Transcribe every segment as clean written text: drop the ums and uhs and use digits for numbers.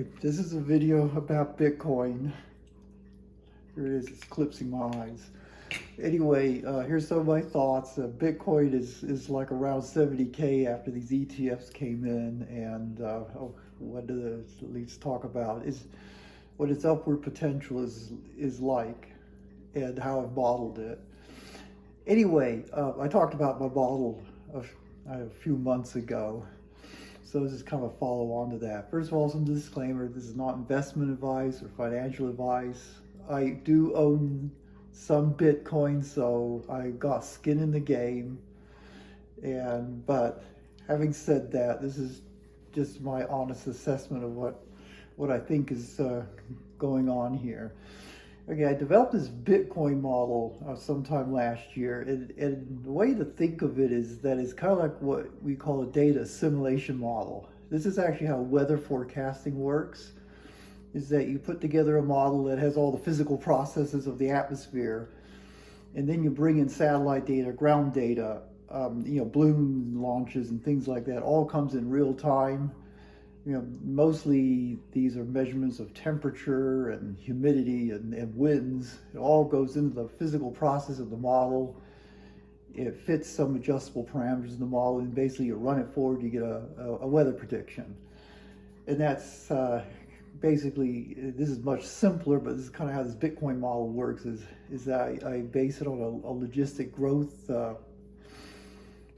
This is a video about Bitcoin. Here it is, it's eclipsing my eyes. Anyway, here's some of my thoughts. Bitcoin is like around 70K after these ETFs came in, and what do the leads talk about is what its upward potential is like, and how I've modeled it. Anyway, I talked about my model a few months ago. So this is kind of a follow on to that. First of all, some disclaimer, this is not investment advice or financial advice. I do own some Bitcoin, so I got skin in the game. But having said that, this is just my honest assessment of what I think is going on here. Okay, I developed this Bitcoin model sometime last year, and the way to think of it is that it's kind of like what we call a data assimilation model. This is actually how weather forecasting works, is that you put together a model that has all the physical processes of the atmosphere, and then you bring in satellite data, ground data, balloon launches and things like that, all comes in real time. Mostly these are measurements of temperature and humidity and winds. It all goes into the physical process of the model. It fits some adjustable parameters in the model, and basically you run it forward, you get a weather prediction. And that's basically, this is much simpler, but this is kind of how this Bitcoin model works, is that I base it on a logistic growth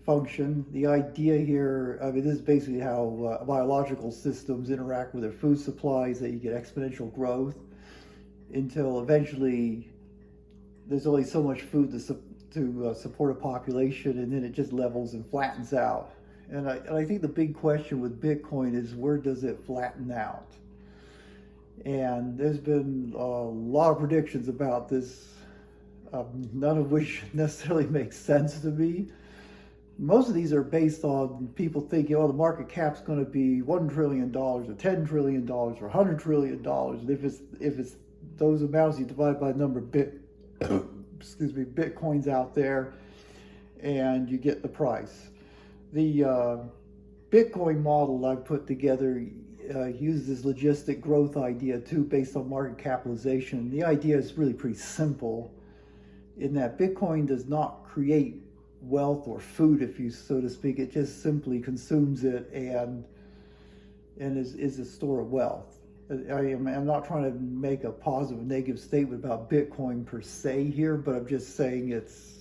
function. The idea here, this is basically how biological systems interact with their food supplies, that you get exponential growth until eventually there's only so much food to support a population, and then it just levels and flattens out. And I think the big question with Bitcoin is, where does it flatten out? And there's been a lot of predictions about this, none of which necessarily make sense to me. Most of these are based on people thinking, oh, the market cap's going to be $1 trillion or $10 trillion or $100 trillion. And if it's those amounts, you divide by the number of Bitcoins out there, and you get the price. The Bitcoin model I've put together uses this logistic growth idea too, based on market capitalization. The idea is really pretty simple, in that Bitcoin does not create wealth or food, if you so to speak. It just simply consumes it and is a store of wealth. I'm not trying to make a positive or negative statement about Bitcoin per se here, but I'm just saying that's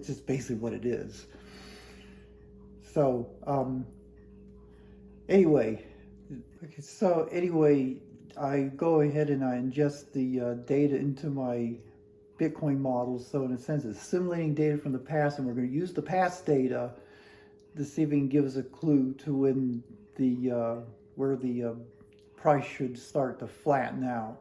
just basically what it is. So anyway, I go ahead and I ingest the data into my Bitcoin models. So in a sense, it's simulating data from the past, and we're going to use the past data to see if it can give us a clue to when where the price should start to flatten out.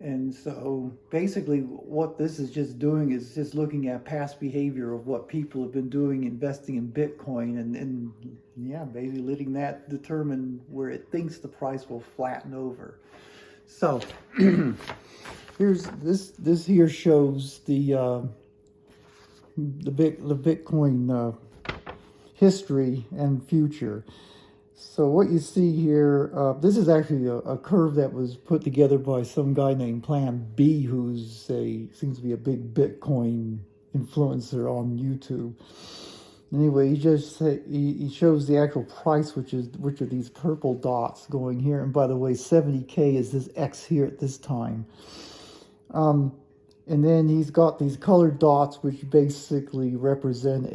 And so basically what this is just doing is just looking at past behavior of what people have been doing investing in Bitcoin, and basically letting that determine where it thinks the price will flatten over. So here's this here shows the Bitcoin history and future. So what you see here, this is actually a curve that was put together by some guy named Plan B, who's seems to be a big Bitcoin influencer on YouTube. Anyway, he shows the actual price, which are these purple dots going here. And by the way, 70K is this X here at this time. And then he's got these colored dots, which basically represent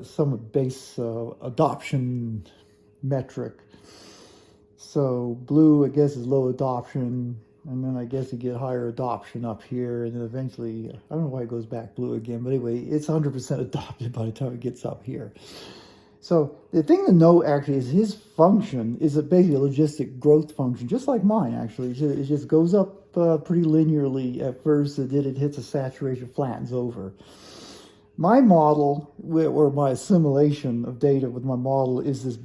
some base adoption metric. So blue, I guess, is low adoption, and then I guess you get higher adoption up here, and then eventually, I don't know why it goes back blue again, but anyway, it's 100% adopted by the time it gets up here. So the thing to note actually is his function is basically a logistic growth function, just like mine actually. It just goes up pretty linearly at first, and then it hits a saturation, flattens over. My model, or my assimilation of data with my model, is this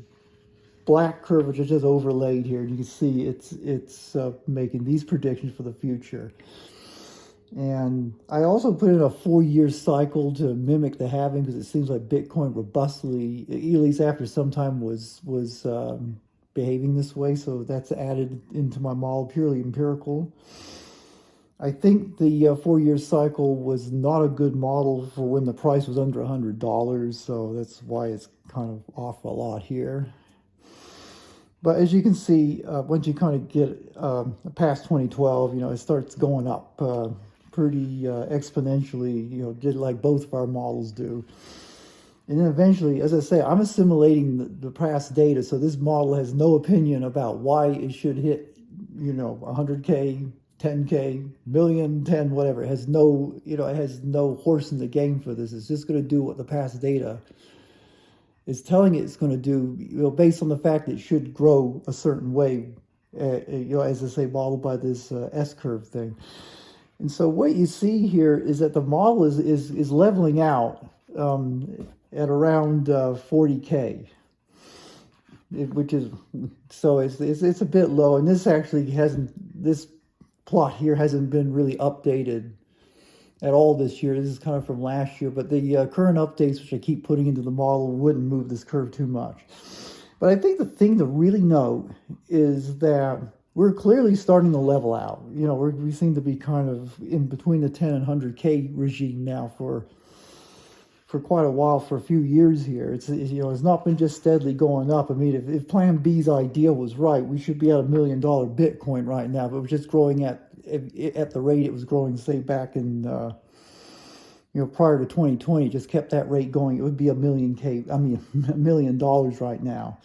black curve which is just overlaid here, and you can see it's making these predictions for the future. And I also put in a 4-year cycle to mimic the halving, because it seems like Bitcoin robustly, at least after some time, was behaving this way, so that's added into my model, purely empirical. I think the 4-year cycle was not a good model for when the price was under $100, so that's why it's kind of off a lot here. But as you can see, once you kind of get past 2012, it starts going up pretty exponentially, just like both of our models do. And then eventually, as I say, I'm assimilating the past data, so this model has no opinion about why it should hit, 100K, 10K, million, 10, whatever. It has no, it has no horse in the game for this. It's just going to do what the past data is telling it it's going to do, based on the fact that it should grow a certain way, as I say, modeled by this S-curve thing. And so what you see here is that the model is leveling out at around 40K, which is, so it's a bit low. And this actually this plot here hasn't been really updated at all this year. This is kind of from last year, but the current updates, which I keep putting into the model, wouldn't move this curve too much. But I think the thing to really note is that we're clearly starting to level out. We seem to be kind of in between the 10 and 100K regime now for quite a while, for a few years here. It's not been just steadily going up. I mean, if Plan B's idea was right, we should be at $1 million Bitcoin right now, but we're just growing at the rate it was growing, say, back in prior to 2020. Just kept that rate going, it would be $1 million right now.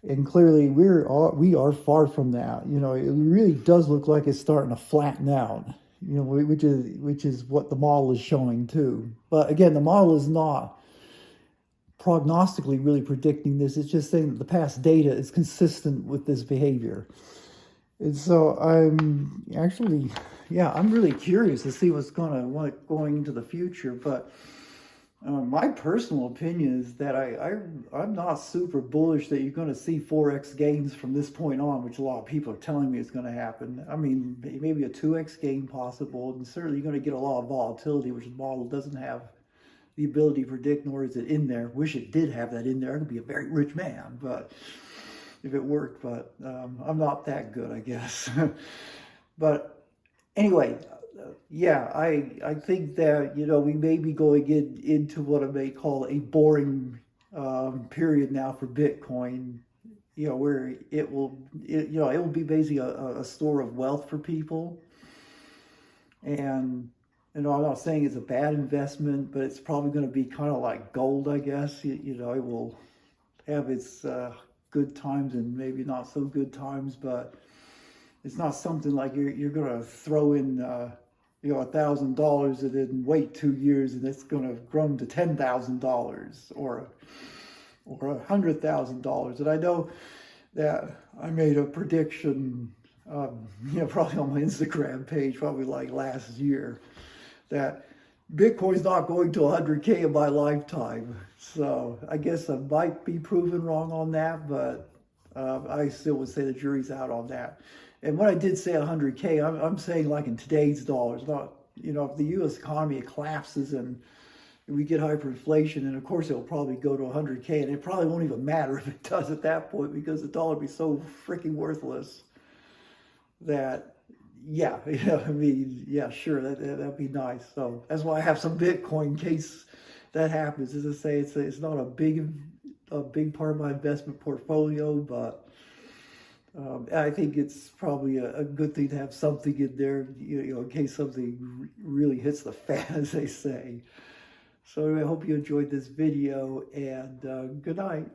And clearly we are far from that. It really does look like it's starting to flatten out, which is what the model is showing too. But again, the model is not prognostically really predicting this. It's just saying that the past data is consistent with this behavior. And so I'm actually, I'm really curious to see what's going into the future. But my personal opinion is that I'm not super bullish that you're going to see 4x gains from this point on, which a lot of people are telling me is going to happen. I mean, maybe a 2x gain possible, and certainly you're going to get a lot of volatility, which the model doesn't have the ability to predict, nor is it in there. Wish it did have that in there. I could be a very rich man, but if it worked, but I'm not that good, I guess. But anyway, I think that, we may be going into what I may call a boring period now for Bitcoin, where it will be basically a store of wealth for people. And, I'm not saying it's a bad investment, but it's probably going to be kind of like gold, I guess. It will have its good times and maybe not so good times, but it's not something like you're going to throw in $1,000 and then wait 2 years and it's going to grow to $10,000 or $100,000. And I know that I made a prediction, probably on my Instagram page, probably like last year, that Bitcoin's not going to 100K in my lifetime. So I guess I might be proven wrong on that, but I still would say the jury's out on that. And when I did say 100K, I'm saying like in today's dollars, not, if the U.S. economy collapses and we get hyperinflation, and of course it'll probably go to 100K, and it probably won't even matter if it does at that point, because the dollar will be so freaking worthless that, sure, that'd be nice. So that's why I have some Bitcoin in case that happens. As I say, it's not a big part of my investment portfolio, but I think it's probably a good thing to have something in there, in case something really hits the fan, as they say. So anyway, I hope you enjoyed this video, and good night.